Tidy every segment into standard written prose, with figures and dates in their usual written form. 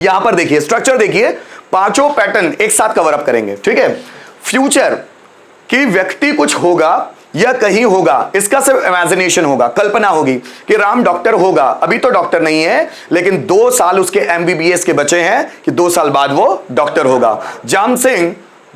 यहां पर देखिए स्ट्रक्चर, देखिए पांचों पैटर्न एक साथ कवर अप करेंगे, ठीक है। फ्यूचर कि व्यक्ति कुछ होगा या कहीं होगा, इसका सिर्फ इमेजिनेशन होगा, कल्पना होगी कि राम डॉक्टर होगा। अभी तो डॉक्टर नहीं है, लेकिन 2 साल उसके एमबीबीएस के बचे हैं कि 2 साल बाद वो डॉक्टर होगा। जाम सिंह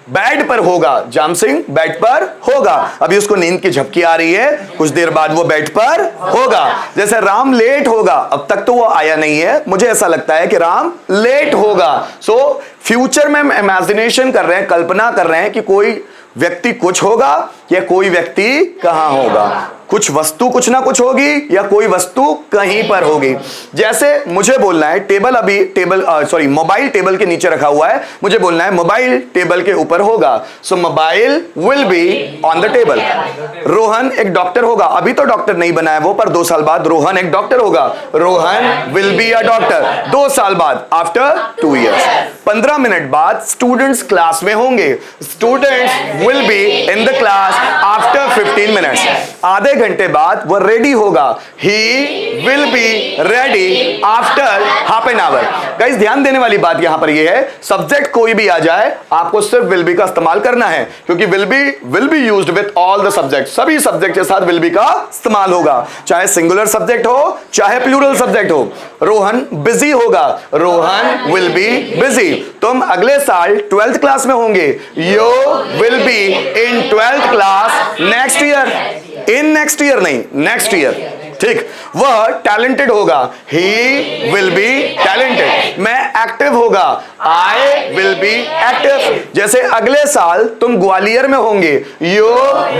बेड पर होगा, जाम सिंह बेड पर होगा, अभी उसको नींद की झपकी आ रही है, कुछ देर बाद वो बेड पर होगा। जैसे राम लेट होगा, अब तक तो वो आया नहीं है, मुझे ऐसा लगता है कि राम लेट होगा। सो फ्यूचर में हम इमेजिनेशन कर रहे हैं, कल्पना कर रहे हैं कि कोई व्यक्ति कुछ होगा या कोई व्यक्ति कहां होगा, कुछ वस्तु कुछ ना कुछ होगी या कोई वस्तु कहीं पर होगी। जैसे मुझे बोलना है टेबल, अभी मोबाइल टेबल के नीचे रखा हुआ है, मुझे बोलना है मोबाइल टेबल के ऊपर होगा। So mobile will be on the table. Rohan एक डॉक्टर होगा, अभी तो डॉक्टर नहीं बना है वो, पर 2 साल बाद रोहन एक डॉक्टर होगा। Rohan will be a doctor 2 साल बाद, आफ्टर 2 इयर्स। 15 मिनट बाद स्टूडेंट्स क्लास में होंगे, students will be in the class after 15 minutes. आधे घंटे बाद वह रेडी होगा, he will be ready after half an hour. Guys ध्यान देने वाली बात यहां पर यह है, सब्जेक्ट कोई भी आ जाए आपको सिर्फ विल बी का इस्तेमाल करना है, क्योंकि will be used with all the subject, सभी सब्जेक्ट के साथ विल बी का इस्तेमाल होगा, चाहे सिंगुलर सब्जेक्ट हो चाहे प्लूरल सब्जेक्ट हो। रोहन बिजी होगा, रोहन विल बी बिजी। तुम अगले साल 12th क्लास में होंगे, you will be in 12th class next year, in next year नहीं, नेक्स्ट ईयर, ठीक। वह टैलेंटेड होगा, ही विल बी टैलेंटेड। मैं एक्टिव होगा, आई विल बी एक्टिव। जैसे अगले साल तुम ग्वालियर में होंगे, you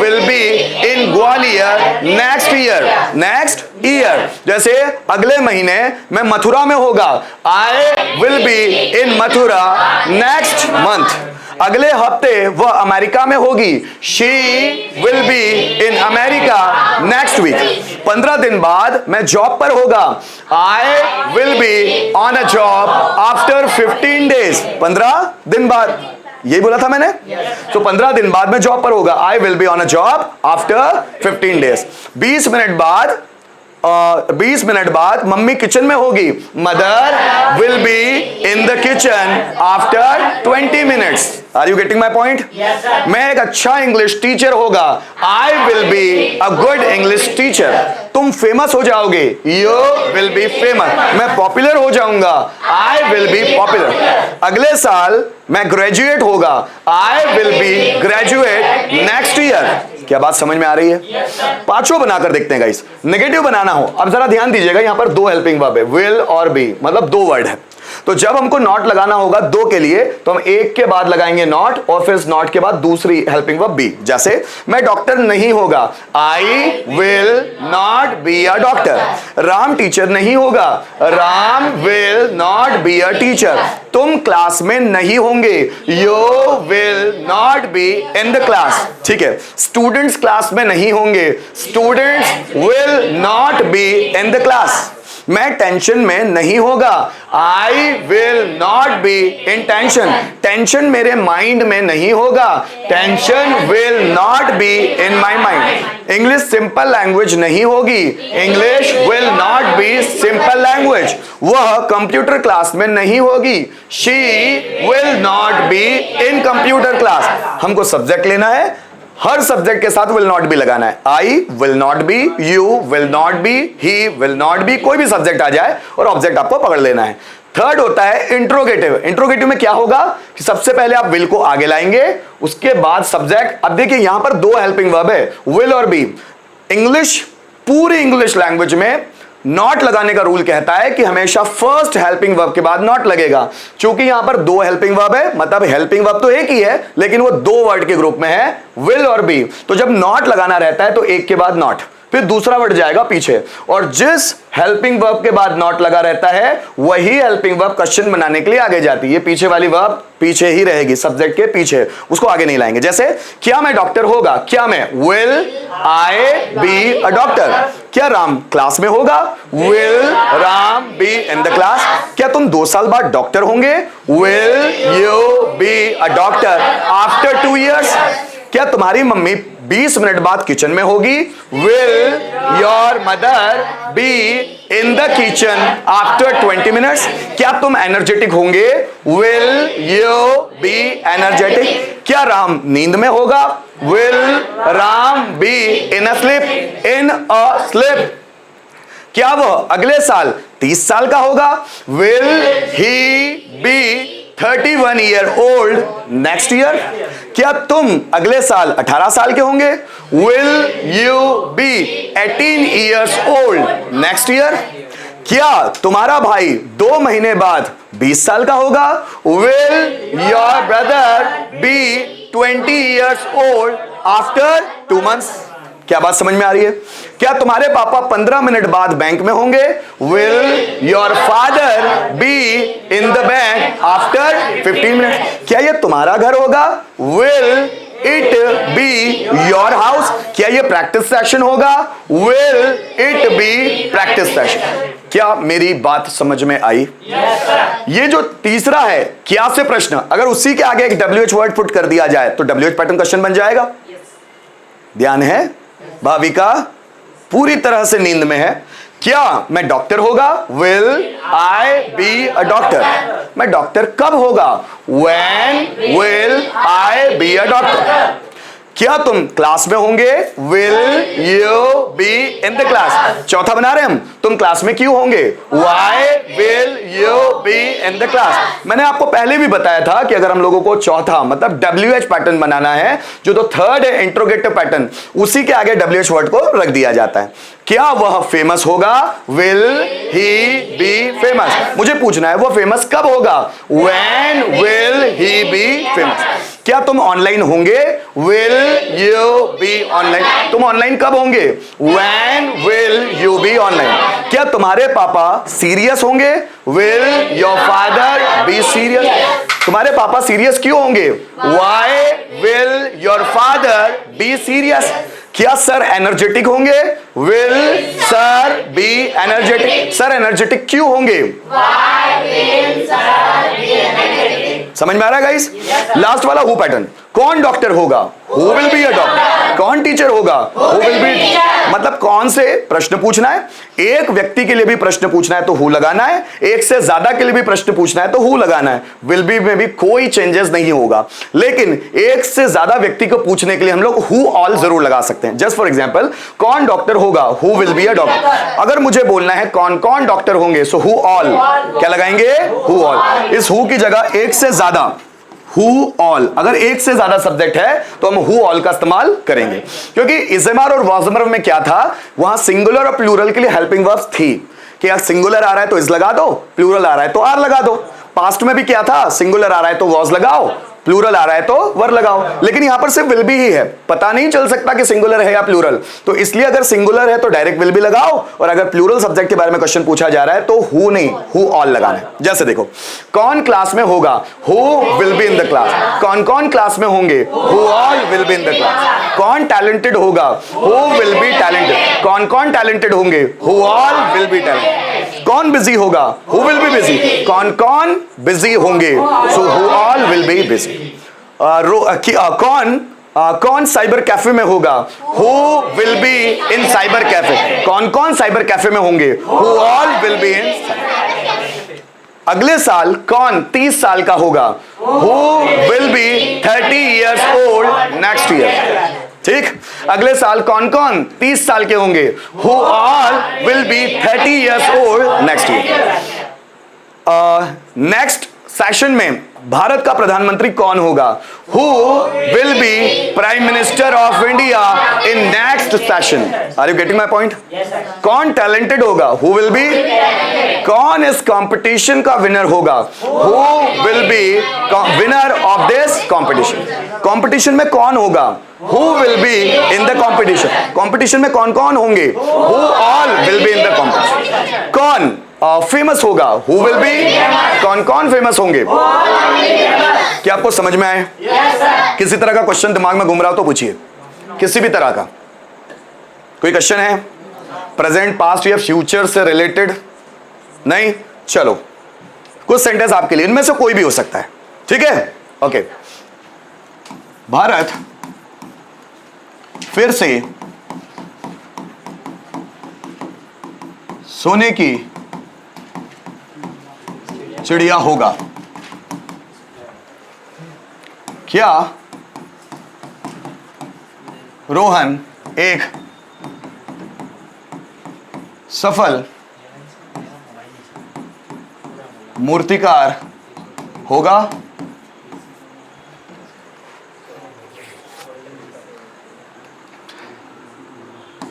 will be in Gwalior next year, next year. जैसे अगले महीने मैं मथुरा में होगा, I will be in Mathura next month. अगले हफ्ते वह अमेरिका में होगी, she will be in America next week. 15 दिन बाद मैं जॉब पर होगा, I will be on a job after 15 days. 15 दिन बाद, यही बोला था मैंने, तो 15 दिन बाद मैं जॉब पर होगा, I will be on a job after 15 days. 20 minute बाद मम्मी किचन में होगी, mother will be in the kitchen after 20 minutes. Are you getting my point? मैं एक अच्छा इंग्लिश टीचर होगा, I will be a good English teacher. तुम famous हो जाओगे, यू विल बी फेमस। मैं पॉपुलर हो जाऊंगा, आई विल बी पॉपुलर। अगले साल मैं ग्रेजुएट होगा, I will B graduate next year. क्या बात समझ में आ रही है? पांचों बनाकर देखते हैं गाइस। नेगेटिव बनाना हो, अब जरा ध्यान दीजिएगा, यहां पर 2 हेल्पिंग वर्ब है, विल और बी, मतलब 2 वर्ड है। तो जब हमको नॉट लगाना होगा 2 के लिए, तो हम एक के बाद लगाएंगे नॉट और फिर नॉट के बाद दूसरी हेल्पिंग वर्ब बी। जैसे मैं डॉक्टर नहीं होगा, I will not B a doctor. Ram teacher नहीं होगा, Ram will not be a teacher. तुम क्लास में नहीं होंगे, you will not be in the class, ठीक है। स्टूडेंट्स क्लास में नहीं होंगे, students will not be in the class. मैं टेंशन में नहीं होगा, I will not be in tension. Tension मेरे माइंड में नहीं होगा, tension will not be in my mind. English simple language नहीं होगी, English will not B simple language. वह कंप्यूटर क्लास में नहीं होगी, she will not be in computer class. हमको सब्जेक्ट लेना है, हर सब्जेक्ट के साथ विल नॉट बी लगाना है। I will not B, you will not B, he will not B, कोई भी सब्जेक्ट आ जाए और ऑब्जेक्ट आपको पकड़ लेना है। थर्ड होता है इंट्रोगेटिव। इंट्रोगेटिव में क्या होगा कि सबसे पहले आप विल को आगे लाएंगे, उसके बाद सब्जेक्ट। अब देखिए यहां पर 2 हेल्पिंग वर्ब है, विल और बी। इंग्लिश, पूरी इंग्लिश लैंग्वेज में नॉट लगाने का रूल कहता है कि हमेशा फर्स्ट हेल्पिंग वर्ब के बाद नॉट लगेगा। चूंकि यहां पर 2 हेल्पिंग वर्ब है, मतलब हेल्पिंग वर्ब तो एक ही है, लेकिन वो 2 वर्ड के ग्रुप में है, विल और बी। तो जब नॉट लगाना रहता है तो एक के बाद नॉट, फिर दूसरा वर्ड जाएगा पीछे, और जिस हेल्पिंग वर्ब के बाद नॉट लगा रहता है वही हेल्पिंग वर्ब क्वेश्चन बनाने के लिए आगे जाती है। ये पीछे वाली वर्ब पीछे ही रहेगी, सब्जेक्ट के पीछे, उसको आगे नहीं लाएंगे। जैसे क्या मैं डॉक्टर होगा, क्या मैं, will I be a doctor. क्या राम क्लास में होगा, will Ram be in the class. क्या तुम 2 साल बाद डॉक्टर होंगे, will you be a doctor after 2 years. क्या तुम्हारी मम्मी 20 मिनट बाद किचन में होगी? Will your mother be in the kitchen after 20 minutes? क्या तुम एनर्जेटिक होंगे? Will you be energetic? क्या राम नींद में होगा? Will Ram be in a sleep? In a sleep? क्या वह अगले साल 30 साल का होगा? Will he be 31 year old next year? क्या तुम अगले साल 18 साल के होंगे? Will you be 18 years old next year? क्या तुम्हारा भाई 2 महीने बाद 20 साल का होगा? Will your brother be 20 years old after 2 months? क्या बात समझ में आ रही है? क्या तुम्हारे पापा 15 मिनट बाद बैंक में होंगे? Will your father B in the bank after 15 minute? क्या ये तुम्हारा घर होगा? Will it be your house? क्या ये प्रैक्टिस सेशन होगा? Will it be practice session? क्या मेरी बात समझ में आई? ये जो तीसरा है क्या से प्रश्न, अगर उसी के आगे एक WH वर्ड पुट कर दिया जाए तो WH पैटर्न क्वेश्चन बन जाएगा। ध्यान है? भाविका पूरी तरह से नींद में है। क्या मैं डॉक्टर होगा? Will I be a doctor? मैं डॉक्टर कब होगा? When will I be a doctor? क्या तुम क्लास में होंगे? Will you B in the class? चौथा बना रहे हम, तुम क्लास में क्यों होंगे? Why will you B in the class? मैंने आपको पहले भी बताया था कि अगर हम लोगों को चौथा मतलब WH पैटर्न बनाना है, जो तो थर्ड है इंट्रोगेटिव पैटर्न, उसी के आगे WH वर्ड को रख दिया जाता है। क्या वह फेमस होगा? Will he be famous? मुझे पूछना है वो फेमस कब होगा? When will he be famous? क्या तुम ऑनलाइन होंगे? Will you be online? तुम ऑनलाइन कब होंगे? When will you be online? क्या तुम्हारे पापा सीरियस होंगे? Will your father be serious? तुम्हारे पापा सीरियस क्यों होंगे? Why will your father be serious? क्या सर एनर्जेटिक होंगे? Will sir be energetic? Sir energetic क्यों होंगे? समझ में आ रहा है गाइस? लास्ट वाला हु पैटर्न। कौन डॉक्टर होगा? Who will be a doctor? कौन टीचर होगा? Who will B? मतलब कौन से प्रश्न पूछना है। एक व्यक्ति के लिए भी प्रश्न पूछना है तो हु लगाना है, एक से ज्यादा के लिए भी प्रश्न पूछना है तो हु लगाना है। विल बी में भी कोई चेंजेस नहीं होगा, लेकिन एक से ज्यादा व्यक्ति को पूछने के लिए हम लोग हु ऑल जरूर लगा सकते हैं। जस्ट फॉर एग्जांपल, कौन डॉक्टर होगा? Who will be a doctor. अगर मुझे बोलना है कौन कौन डॉक्टर होंगे, सो हु ऑल। क्या लगाएंगे? Who all. इस हु की जगह एक से ज्यादा, हु ऑल। अगर एक से ज्यादा सब्जेक्ट है तो हम हु ऑल का इस्तेमाल करेंगे, क्योंकि इज़ेमर और वॉज़मर में क्या था, वहां सिंगुलर और प्लूरल के लिए हेल्पिंग वर्ब्स थी कि यार सिंगुलर आ रहा है तो इज लगा दो, प्लूरल आ रहा है तो आर लगा दो। पास्ट में भी क्या था, सिंगुलर आ रहा है तो वॉज लगाओ, प्लूरल आ रहा है तो वर लगाओ। लेकिन यहां पर सिर्फ विल बी ही है, पता नहीं चल सकता कि सिंगुलर है या प्लूरल, तो इसलिए अगर सिंगुलर है तो डायरेक्ट विल बी लगाओ, और अगर प्लूरल सब्जेक्ट के बारे में क्वेश्चन पूछा जा रहा है तो हु नहीं, हु ऑल लगाना है। जैसे देखो, कौन क्लास में होगा? Who will be in the class. कौन कौन क्लास में होंगे? Who all will be in the class. कौन टैलेंटेड होगा? Who will B talented. कौन कौन टैलेंटेड होंगे? Who all will B talented. कौन बिजी होगा? Who will be busy. कौन कौन बिजी होंगे? So who all will be busy. कौन साइबर कैफे में होगा? Who will be in cyber cafe. कौन कौन साइबर कैफे में होंगे? Who all will be in. अगले साल कौन 30 साल का होगा? Who will be 30 years old next year. ठीक, अगले साल कौन कौन 30 साल के होंगे? Who all will be 30 years old next year. Next session में भारत का प्रधानमंत्री कौन होगा? Who will be prime minister of India in next session. Are you getting my point? कौन टैलेंटेड होगा? Who will be. कौन इस कंपटीशन का विनर होगा? Who will B winner of this competition. Competition में कौन होगा? Who will be in the competition. Competition में कौन कौन होंगे? Who all will be in the competition. कौन फेमस होगा? Who will be. कौन कौन फेमस होंगे? क्या आपको समझ में आए? किसी तरह का क्वेश्चन दिमाग में घूम रहा हो तो पूछिए, किसी भी तरह का। कोई क्वेश्चन है प्रेजेंट, पास्ट या फ्यूचर से रिलेटेड? नहीं? चलो, कुछ सेंटेंस आपके लिए, इनमें से कोई भी हो सकता है। ठीक है, ओके। भारत फिर से सोने की चिड़िया होगा। क्या रोहन एक सफल मूर्तिकार होगा?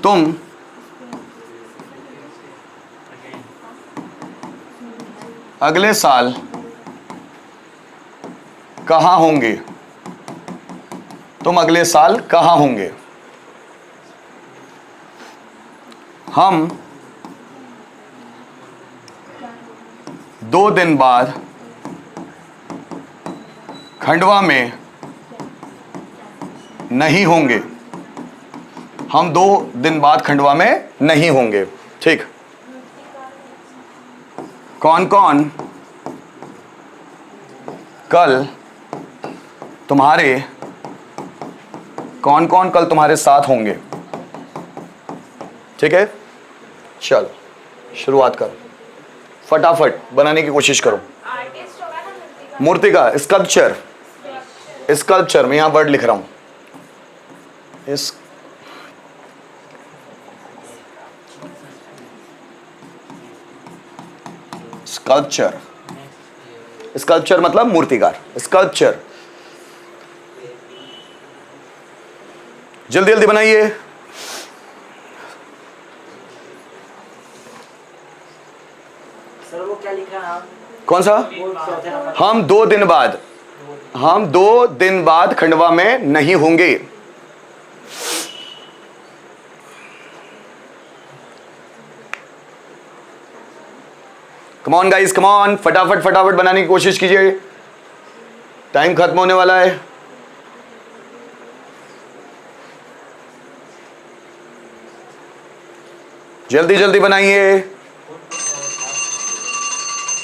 तुम अगले साल कहां होंगे? तुम अगले साल कहां होंगे? हम 2 दिन बाद खंडवा में नहीं होंगे। हम 2 दिन बाद खंडवा में नहीं होंगे। ठीक। कौन कौन कल तुम्हारे साथ होंगे? ठीक है, चल शुरुआत करो, फटाफट बनाने की कोशिश करो। मूर्ति का स्कल्पचर मैं यहां वर्ड लिख रहा हूं। इस स्कल्पचर मतलब मूर्तिकार। स्कल्पचर जल्दी जल्दी बनाइए। सर वो क्या लिखा है? कौन सा? हम 2 दिन बाद खंडवा में नहीं होंगे। Come on guys, come on, फटाफट बनाने की कोशिश कीजिए, टाइम खत्म होने वाला है। जल्दी जल्दी बनाइए।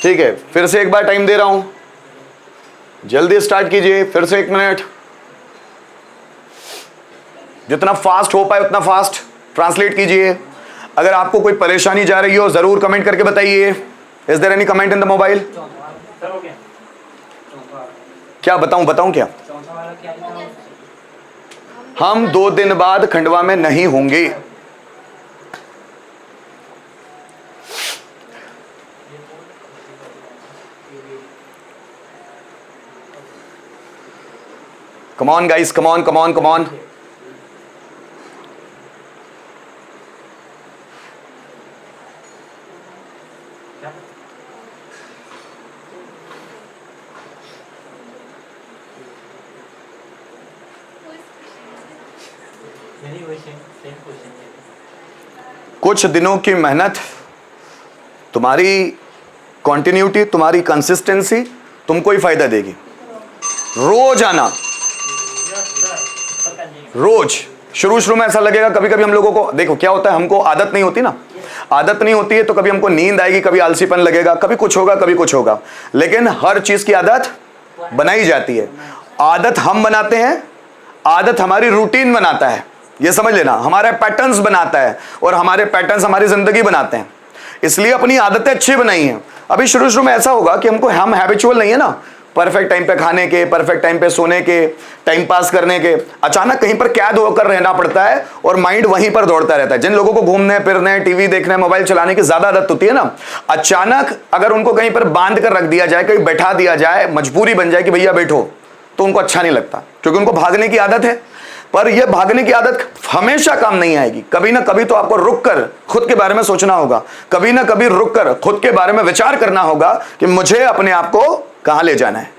ठीक है, फिर से एक बार टाइम दे रहा हूं, जल्दी स्टार्ट कीजिए। फिर से 1 मिनट, जितना फास्ट हो पाए उतना फास्ट ट्रांसलेट कीजिए। अगर आपको कोई परेशानी जा रही हो जरूर कमेंट करके बताइए। Is there any comment in the mobile? क्या बताऊं क्या? हम 2 दिन बाद खंडवा में नहीं होंगे। Come on guys, come on. कुछ दिनों की मेहनत, तुम्हारी कॉन्टिन्यूटी, तुम्हारी कंसिस्टेंसी तुमको ही फायदा देगी। रोज आना, रोज। शुरू में ऐसा लगेगा, कभी कभी हम लोगों को, देखो क्या होता है, हमको आदत नहीं होती ना, आदत नहीं होती है तो कभी हमको नींद आएगी, कभी आलसीपन लगेगा, कभी कुछ होगा, लेकिन हर चीज की आदत बनाई जाती है। आदत हम बनाते हैं, आदत हमारी रूटीन बनाता है, ये समझ लेना, हमारे पैटर्न्स बनाता है और हमारे पैटर्न्स हमारी जिंदगी बनाते हैं। इसलिए अपनी आदतें अच्छी बनाई हैं। अभी शुरू में ऐसा होगा कि हम हैबिचुअल नहीं है ना, परफेक्ट टाइम पे खाने के, परफेक्ट टाइम पे सोने के, टाइम पास करने के, अचानक कहीं पर कैद होकर रहना पड़ता है और माइंड वहीं पर दौड़ता रहता है। जिन लोगों को घूमने फिरने, टीवी देखने, मोबाइल चलाने की ज्यादा आदत होती है ना, अचानक अगर उनको कहीं पर बांध कर रख दिया जाए, कहीं बैठा दिया जाए, मजबूरी बन जाए कि भैया बैठो, तो उनको अच्छा नहीं लगता, क्योंकि उनको भागने की आदत है। पर यह भागने की आदत हमेशा काम नहीं आएगी। कभी ना कभी तो आपको रुककर खुद के बारे में सोचना होगा, कभी ना कभी रुककर खुद के बारे में विचार करना होगा कि मुझे अपने आप को कहां ले जाना है।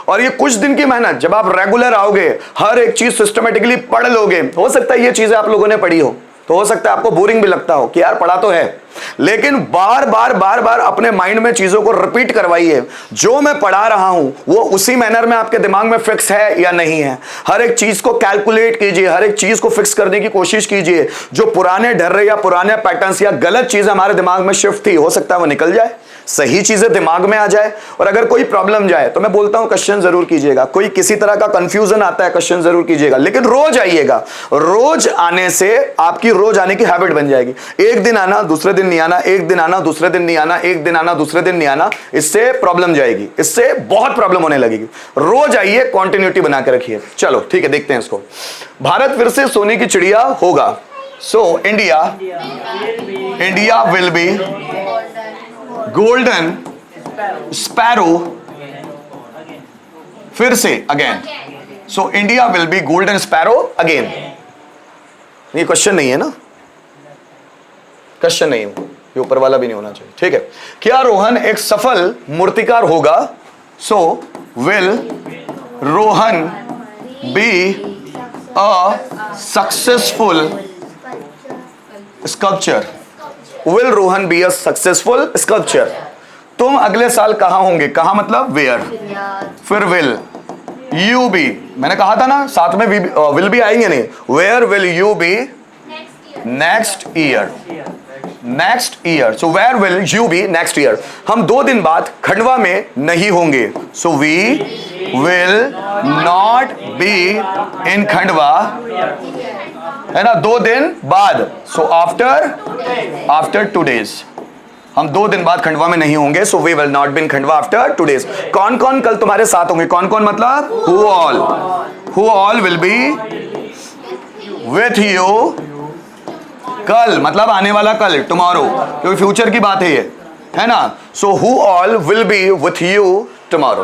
और ये कुछ दिन की मेहनत, जब आप रेगुलर आओगे, हर एक चीज सिस्टमेटिकली पढ़ लोगे, हो सकता है ये चीजें आप लोगों ने पढ़ी हो, तो हो सकता है आपको बोरिंग भी लगता हो कि यार पढ़ा तो है, लेकिन बार बार अपने माइंड में चीजों को रिपीट करवाइए। जो मैं पढ़ा रहा हूं वो उसी मैनर में आपके दिमाग में फिक्स है या नहीं है। हर एक चीज को कैलकुलेट कीजिए, हर एक चीज को फिक्स करने की कोशिश कीजिए। जो पुराने डर या पुराने पैटर्न्स या गलत चीजें हमारे दिमाग में शिफ्ट थी, हो सकता है वो निकल जाए, सही चीजें दिमाग में आ जाए। और अगर कोई प्रॉब्लम जाए तो मैं बोलता हूं क्वेश्चन जरूर कीजिएगा। कोई किसी तरह का कंफ्यूजन आता है, क्वेश्चन जरूर कीजिएगा, लेकिन रोज आइएगा। रोज आने से आपकी रोज आने की हैबिट बन जाएगी। एक दिन आना, दूसरे दिन नहीं आना, एक दिन आना, दूसरे दिन नहीं आना, एक दिन आना, दूसरे दिन नहीं आना, इससे प्रॉब्लम जाएगी, इससे बहुत प्रॉब्लम होने लगेगी। रोज आइए, कॉन्टिन्यूटी बना के रखिए। चलो ठीक है, देखते हैं इसको। भारत फिर से सोने की चिड़िया होगा। So India will be golden sparrow, फिर से again. So India will be golden sparrow again. ये क्वेश्चन नहीं है ना, क्वेश्चन नहीं, ये ऊपर वाला भी नहीं होना चाहिए, ठीक है। क्या रोहन एक सफल मूर्तिकार होगा? So will Rohan be a successful sculpture? Will Rohan be a successful sculpture? तुम अगले साल कहां होंगे? कहां मतलब वेयर। फिर विल यू बी, मैंने कहा था ना साथ में विल भी आएंगे नहीं। Where will you be next year? Next year. So where will you be next year? हम 2 दिन बाद खंडवा में नहीं होंगे। So we will not be in Khandwa, है ना, 2 दिन बाद। सो आफ्टर 2 days हम 2 दिन बाद खंडवा में नहीं होंगे। So we will not be in Khandwa after 2 days। कौन कौन कल तुम्हारे साथ होंगे? कौन कौन मतलब who all will B with you कल, मतलब आने वाला कल, टुमारो, क्योंकि फ्यूचर की बात है ये, है ना। So who all will B with you tomorrow.